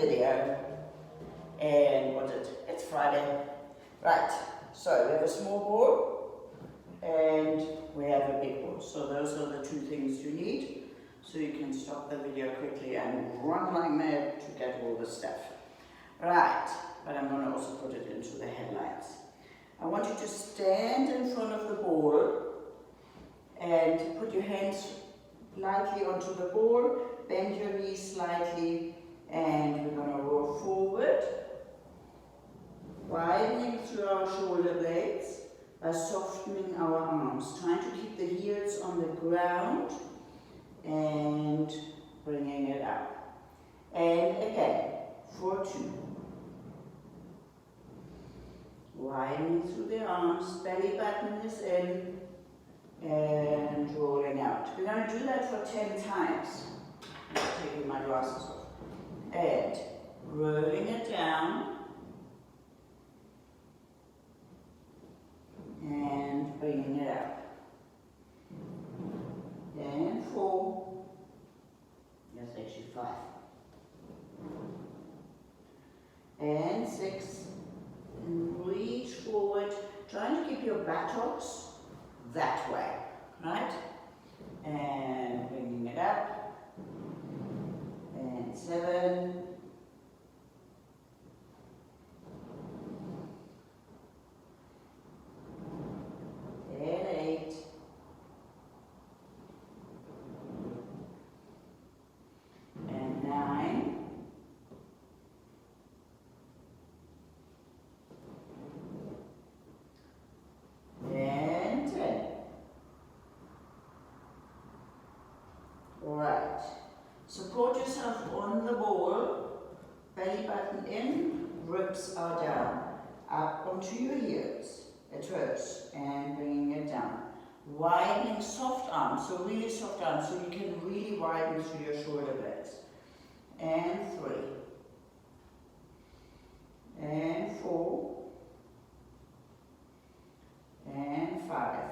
video. And what is it? It's Friday. Right, so we have a small ball and we have a big ball. So those are the two things you need. So you can stop the video quickly and run like mad to get all the stuff. Right, but I'm going to also put it into the headlights. I want you to stand in front of the ball and put your hands lightly onto the ball, bend your knees slightly, and we're going to roll forward, widening through our shoulder blades by softening our arms, trying to keep the heels on the ground and bringing it up. And again, for 2. Widening through the arms, belly button is in, and rolling out. We're going to do that for 10 times. I'm taking my glasses off. And rolling it down, and bringing it up. And 4. That's actually 5. And 6. And reach forward, trying to keep your buttocks that way, right? And bringing it up. And 7. And 8. And 9. And 10. Right. Support yourself on the ball, belly button in, ribs are down, up onto your heels, toes, and bringing it down. Widening soft arms, so really soft arms, so you can really widen through your shoulder blades. And 3. And 4. And 5.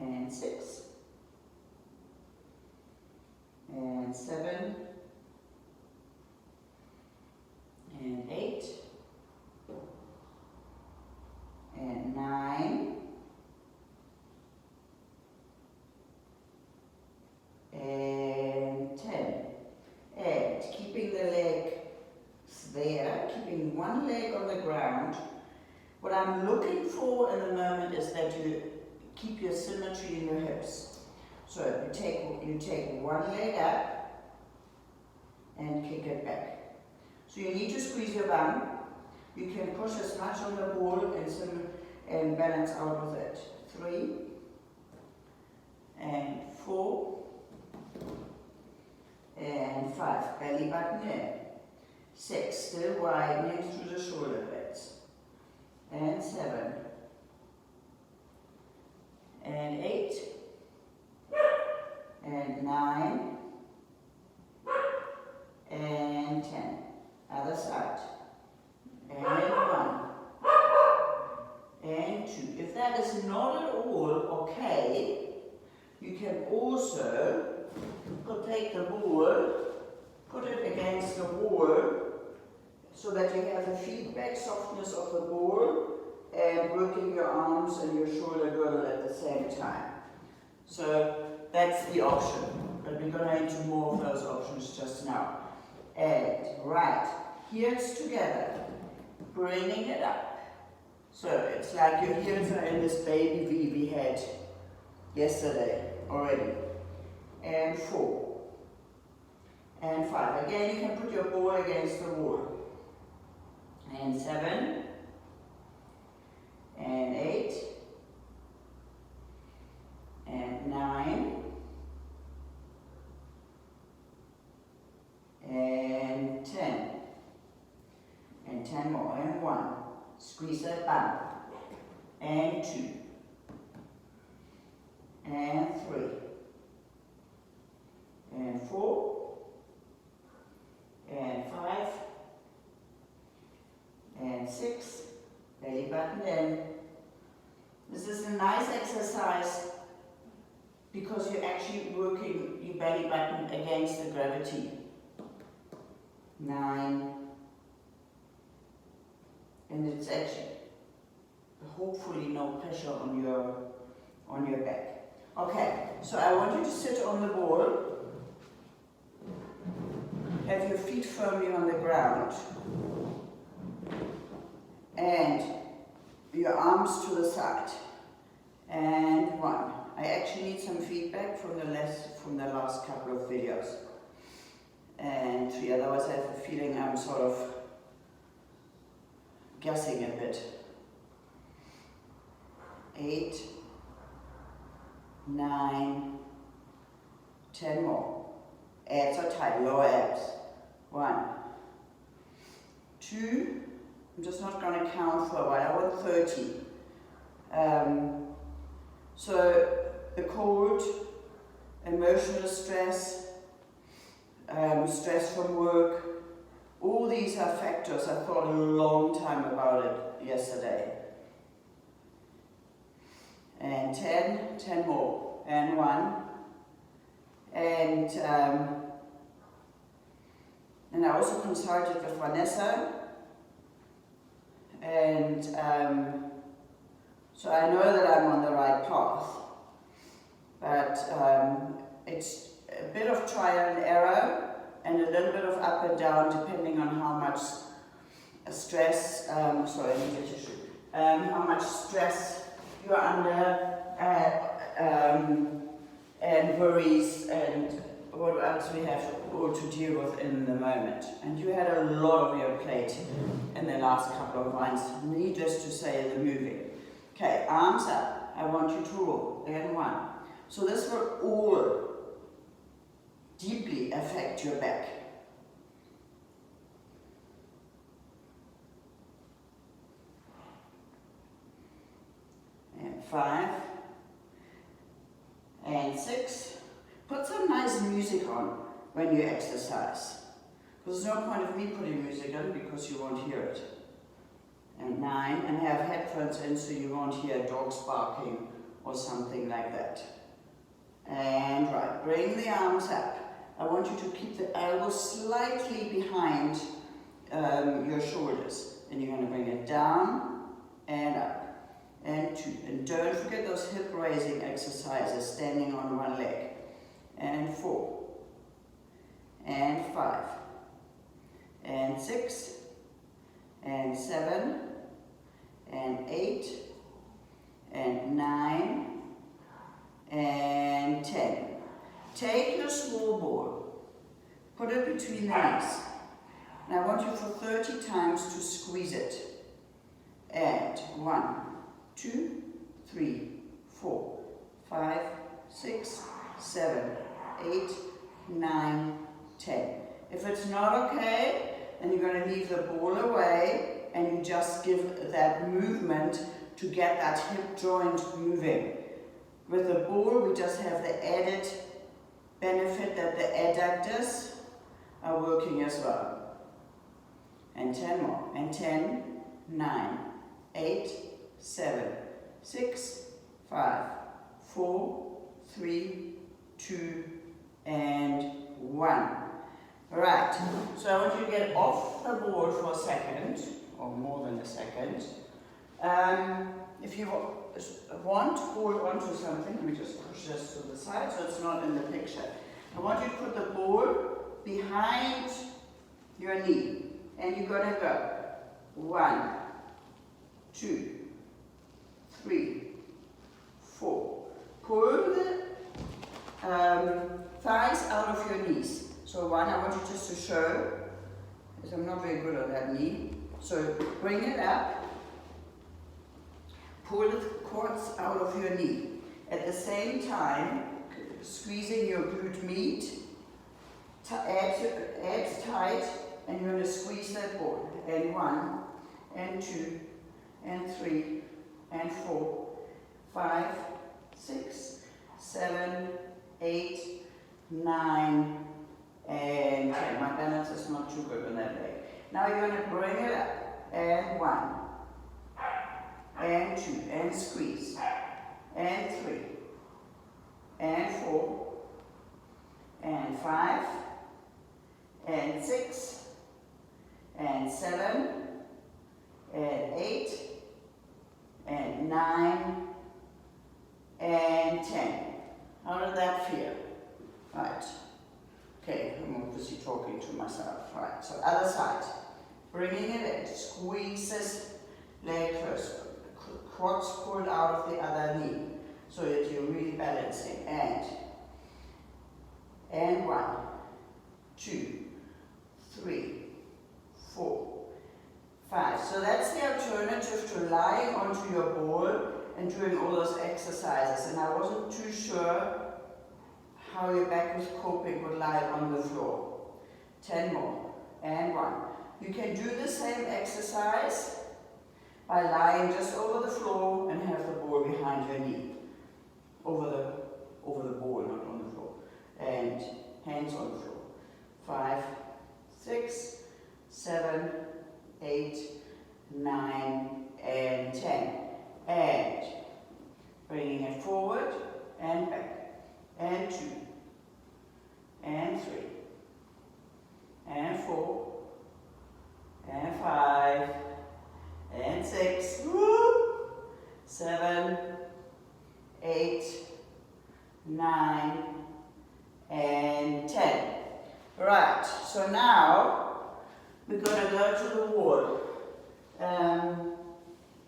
And 6. And 7. And 8. And 9. And 10. And keeping the legs there, keeping one leg on the ground. What I'm looking for in the moment is that you keep your symmetry in your hips. So you take one leg up and kick it back. So you need to squeeze your bum. You can push as much on the ball and balance out with it. 3 and 4 and 5. Belly button in. 6. Still widening through the shoulder blades. And 7. And 8. And 9. And 10. Other side. And 1. And 2. If that is not at all okay, you can also take the ball, put it against the wall, so that you have the feedback softness of the ball and working your arms and your shoulder girdle at the same time. So that's the option, but we're going into more of those options just now. And right, heels together, bringing it up. So it's like your heels are in this baby V we had yesterday already. And 4. And 5. Again, you can put your ball against the wall. And 7. And 8. And 9. And 10. And 10 more. And 1. Squeeze that bum. And 2. And 3. And 4. And 5. And 6. Belly button in. This is a nice exercise because you're actually working your belly button against the gravity. 9, and it's actually hopefully no pressure on your back. Okay, so I want you to sit on the ball, have your feet firmly on the ground, and your arms to the side. And 1. I actually need some feedback from the last couple of videos. And 3, otherwise I have a feeling I'm sort of guessing a bit. 8, 9, 10 more. Abs are tight, lower abs. 1, 2, I'm just not going to count for a while, I want 30. So the cold, emotional stress, stress from work, all these are factors. I thought a long time about it yesterday. And 10 more, and 1. And I also consulted with Vanessa, and so I know that I'm on the right path, but it's a bit of trial and error and a little bit of up and down depending on how much stress, sorry, I need a tissue, how much stress you're under, and worries and what else we have all to deal with in the moment. And you had a lot on your plate in the last couple of months, needless to say, the moving. Okay, arms up. I want you to roll. And 1. So this will all deeply affect your back. And 5. And 6. Put some nice music on when you exercise. Because there's no point of me putting music on because you won't hear it. And 9, and have headphones in so you won't hear dogs barking or something like that. And right, bring the arms up. I want you to keep the elbows slightly behind your shoulders. And you're going to bring it down and up. And 2. And don't forget those hip raising exercises, standing on one leg. And 4. And 5. And 6. And 7. And 8. And 9. And 10. Take your small ball, put it between the knees. And I want you for 30 times to squeeze it. And 1, 2, 3, 4, 5, 6, 7, 8, 9, 10. If it's not okay, then you're going to leave the ball away and you just give that movement to get that hip joint moving. With the ball, we just have the added benefit that the adductors are working as well. And 10 more. And 10, 9, 8, 7, 6, 5, 4, 3, 2, and 1. Right, so I want you to get off the ball for a second, or more than a second. If you want, hold on to something. Let me just push this to the side so it's not in the picture. I want you to put the ball behind your knee. And you're going to go 1, 2, 3, 4. Pull the thighs out of your knees. So 1, I want you just to show, because I'm not very good on that knee. So bring it up. Pull the quads out of your knee. At the same time, squeezing your glute med, abs tight, and you're going to squeeze that ball. And 1, and 2, and 3, and 4, 5, 6, 7, 8, 9, and 10. My balance is not too good on that leg. Now you're going to bring it up. And 1. And 2, and squeeze, and 3, and 4, and 5, and 6, and 7, and 8, and 9, and 10. How did that feel? Right. Okay, I'm obviously talking to myself. Right, so other side. Bringing it in, squeezes leg close, quads pulled out of the other knee, so that you're really balancing. And 1, 2, 3, 4, 5. So that's the alternative to lying onto your ball and doing all those exercises. And I wasn't too sure how your back was coping with lying on the floor. 10 more. And 1. You can do the same exercise by lying just over the floor and have the ball behind your knee. Over the ball, not on the floor. And hands on the floor. 5, 6, 7, 8, 9, and 10. And bringing it forward and back. And 2, and 3, and 4, and 5, and 6, 7, 8, 9, and 10. Right, so now we're going to go to the wall.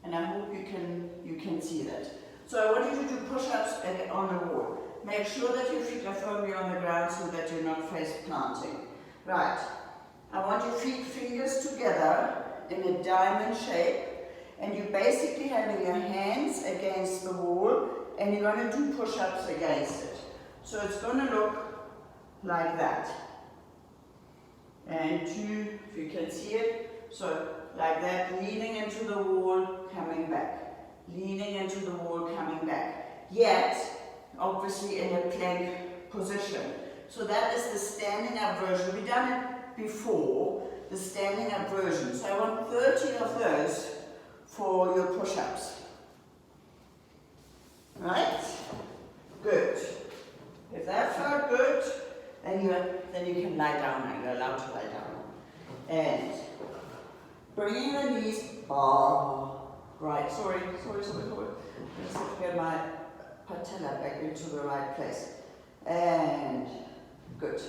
And I hope you can see that. So I want you to do push-ups on the wall. Make sure that your feet are firmly on the ground so that you're not face planting. Right, I want your feet fingers together in a diamond shape, and you're basically having your hands against the wall, and you're going to do push-ups against it. So it's going to look like that. And 2, if you can see it, so like that, leaning into the wall, coming back. Leaning into the wall, coming back. Yet, obviously in a plank position. So that is the standing up version. We've done it before, the standing up version. So I want 30 of those for your push-ups. Right? Good. If that felt good, then you can lie down now. You're allowed to lie down. And bringing the knees, right, sorry. Just have to get my patella back into the right place. And good.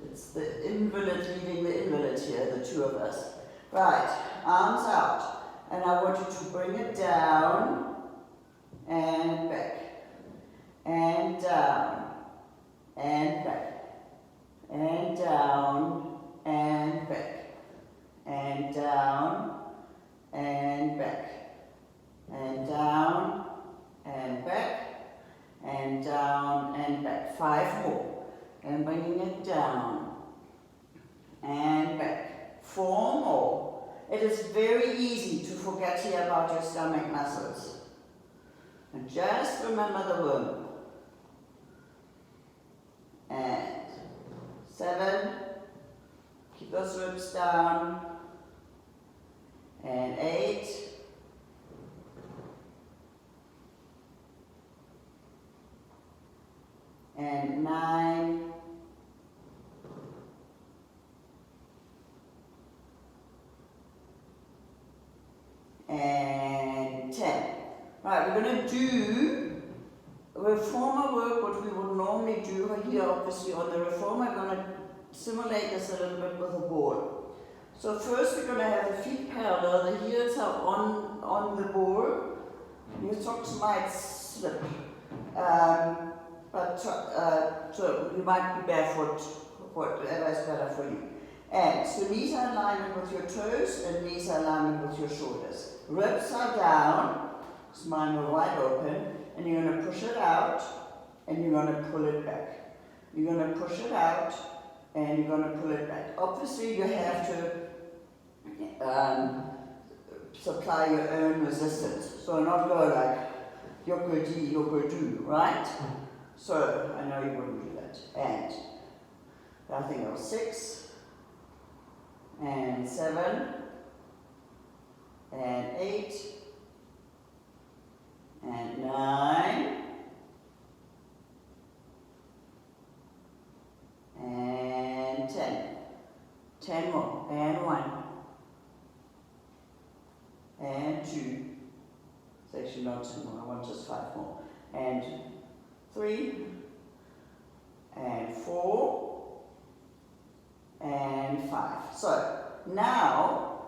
It's the invalid leading the invalid here, the two of us. Right, arms out. And I want you to bring it down and back. And down. And back. And down. And back. And down. And back. And down. And back. And down and back. 5 more. And bringing it down. And back. 4 more. It is very easy to forget here about your stomach muscles. And just remember the womb. And 7. Keep those ribs down. And 8. And 9. And 10. Right, we're going to do reformer work, what we would normally do here, obviously on the reformer. I'm going to simulate this a little bit with a ball. So first we're going to have the feet parallel, the heels are on the ball. Your socks might slip, so you might be barefoot, whatever is better for you. And so knees are in alignment with your toes and knees are in alignment with your shoulders. Ribs are down, mine are wide open, and you're going to push it out and you're going to pull it back. You're going to push it out and you're going to pull it back. Obviously you have to supply your own resistance. So not go like yokodi, yokodu, right? So I know you wouldn't do that. And I think it was 6 and 7 and 8 and 9 and 10. 10 more, and 1, and 2, it's actually not 10 more, I want just 5 more, and 3, and 4, and 5. So, now,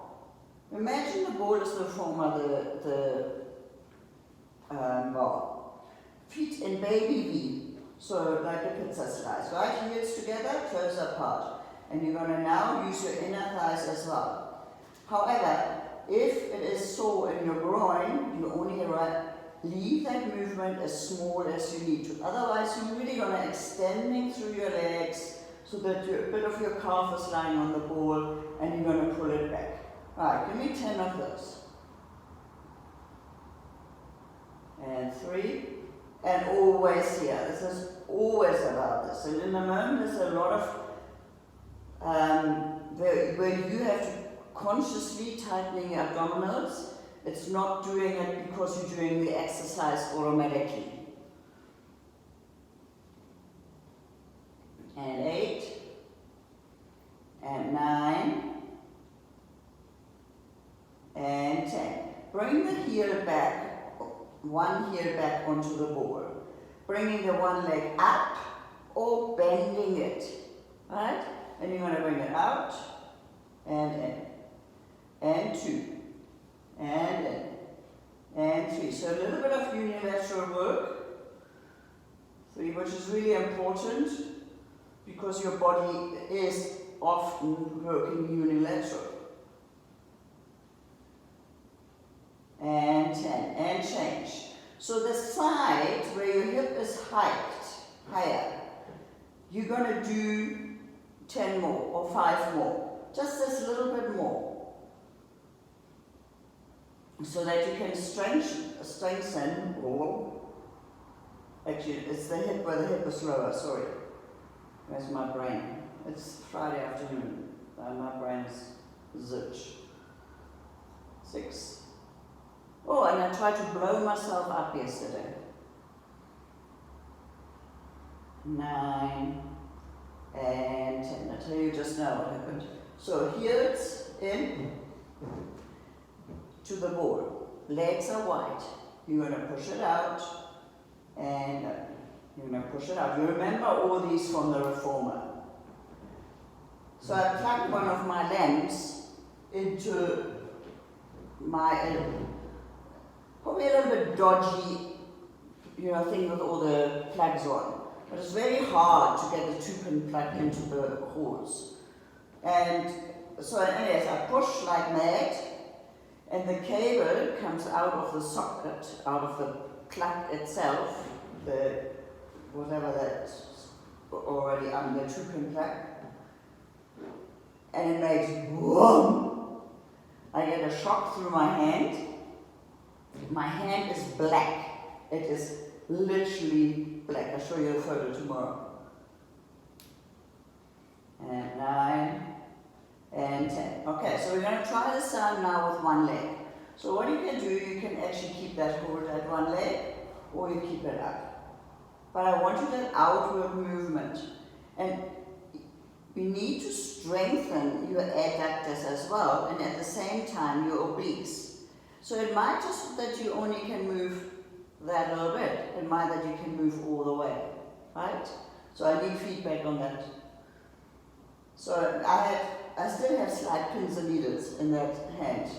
imagine the ball is the form of well, feet in baby V. So like a pizza slice, right? Heels together, toes apart. And you're going to now use your inner thighs as well. However, if it is sore in your groin, you only leave that movement as small as you need to. Otherwise, you're really going to extending through your legs so that a bit of your calf is lying on the ball and you're going to pull it back. Alright, give me 10 of those. And 3. And always here. This is always about this. And in the moment, there's a lot of where you have to consciously tightening your abdominals. It's not doing it because you're doing the exercise automatically. And 8, and 9, and 10. Bring the heel back. One heel back onto the ball, bringing the one leg up or bending it, right? And you're going to bring it out and in, and 2, and in, and 3. So a little bit of unilateral work, 3, which is really important because your body is often working unilateral. And 10, and change. So the side where your hip is higher, you're going to do 10 more or 5 more. Just this little bit more. So that you can strengthen, or actually it's the hip where the hip is lower, sorry. Where's my brain? It's Friday afternoon. My brain is zilch. 6. Oh, and I tried to blow myself up yesterday. 9, and 10. I'll tell you just now what happened. So heels in to the ball. Legs are wide. You're going to push it out, and you're going to push it out. You remember all these from the reformer. So I plugged one of my lamps into my probably a little bit dodgy, thing with all the plugs on. But it's very hard to get the 2-pin plug into the holes. And so anyways, I push like mad, and the cable comes out of the socket, out of the plug itself, the whatever that's already on the 2-pin plug, and it makes whoom. I get a shock through my hand. My hand is black. It is literally black. I'll show you a photo tomorrow. And 9, and 10. Okay, so we're going to try this out now with one leg. So what you can do, you can actually keep that hold at one leg, or you keep it up. But I want you that outward movement. And you need to strengthen your adductors as well, and at the same time your obliques. So it might just that you only can move that little bit. It might that you can move all the way, right? So I need feedback on that. So I still have slide pins and needles in that hand.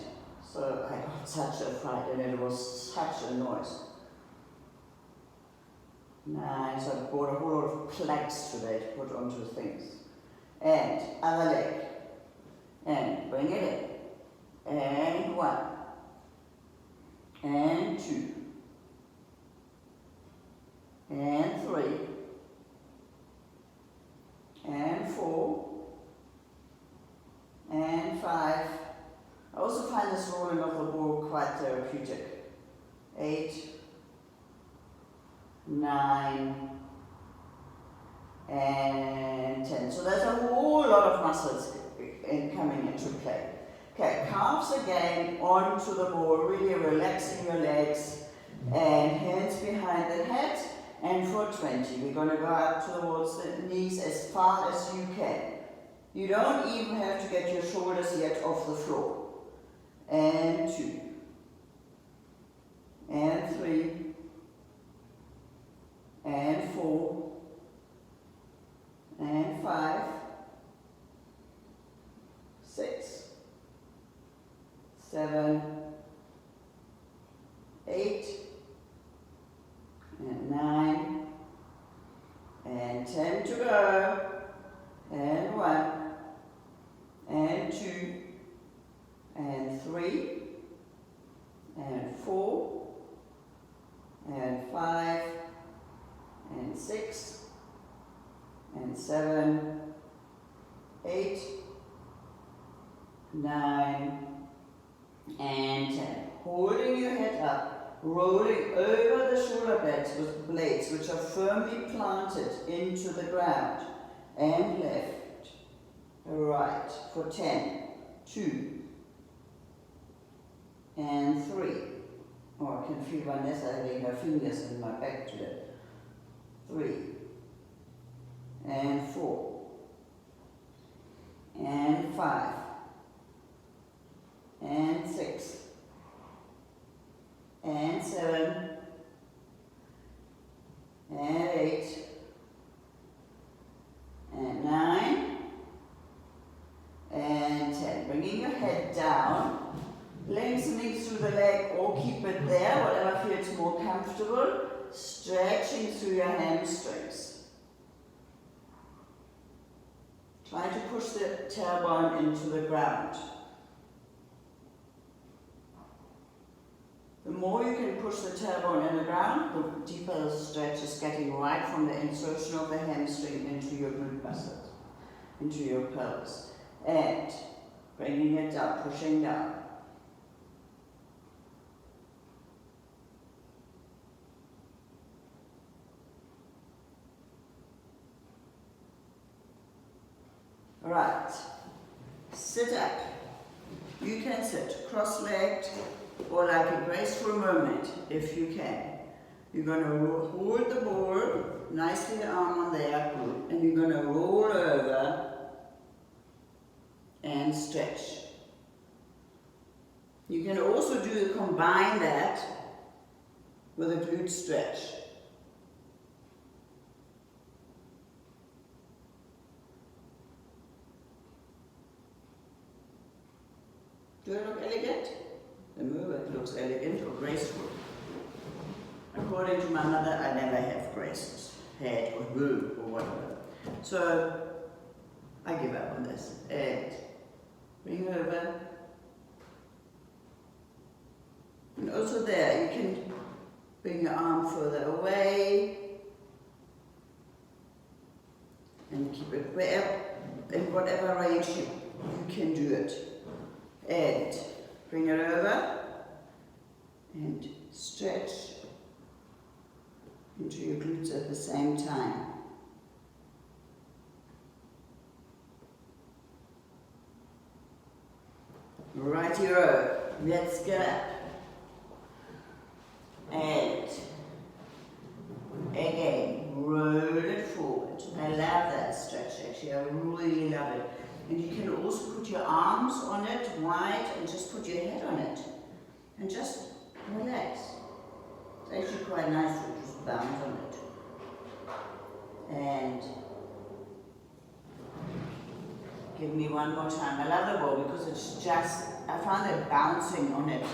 So I got such a fright, and it was such a noise. 9, so I bought a whole lot of plugs today to put onto things. And other leg. And bring it in. And 1. And 2, and 3, and 4, and 5. I also find this rolling of the ball quite therapeutic. 8, 9, and 10. So there's a whole lot of muscles coming into play. Okay, calves again onto the ball, really relaxing your legs, and hands behind the head, and for 20. We're going to go up towards the knees as far as you can. You don't even have to get your shoulders yet off the floor. And 2. And 3. And 4. And 5. 6. 7. 8. And 9. And 10 to go. And 1. And 2. And 3. And 4. And 5. And 6. And 7. 8. 9. And 10. Holding your head up, rolling over the shoulder blades with blades which are firmly planted into the ground. And left, right for 10, 2, and 3. Oh, I can feel Vanessa having her fingers in my back today. 3, and 4, and 5, and 6, and 7, and 8, and 9, and 10. Bringing your head down, lengthening through the leg or keep it there, whatever feels more comfortable, stretching through your hamstrings. Try to push the tailbone into the ground. The more you can push the tailbone in the ground, the deeper the stretch is getting, right from the insertion of the hamstring into your glute muscles, into your pelvis. And bringing it down, pushing down. Right. Sit up. You can sit cross-legged or like a graceful mermaid, if you can. You're going to hold the ball, nicely arm on there, and you're going to roll over and stretch. You can also combine that with a glute stretch. Do I look elegant? The movement looks elegant or graceful. According to my mother, I never have graces, head or will or whatever. So I give up on this. And bring over. And also there, you can bring your arm further away and keep it wherever, in whatever range you can do it. And bring it over and stretch into your glutes at the same time. Righty-o, let's get up. And again, roll it forward. I love that stretch actually, I really love it. And you can also put your arms on it wide and just put your head on it. And just relax. It's actually quite nice to just bounce on it. And give me one more time. I love the ball because it's just, I found that bouncing on it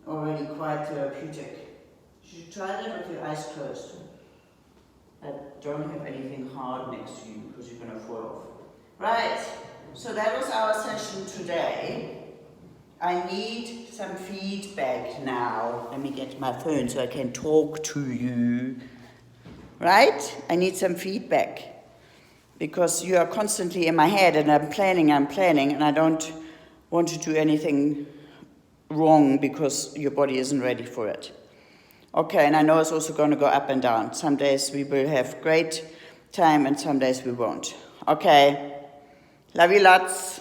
already quite therapeutic. You should try that with your eyes closed. I don't have anything hard next to you because you're going to fall off. Right, so that was our session today. I need some feedback now. Let me get my phone so I can talk to you. Right? I need some feedback. Because you are constantly in my head and I'm planning, and I don't want to do anything wrong because your body isn't ready for it. Okay, and I know it's also going to go up and down. Some days we will have great time and some days we won't. Okay, love you lots.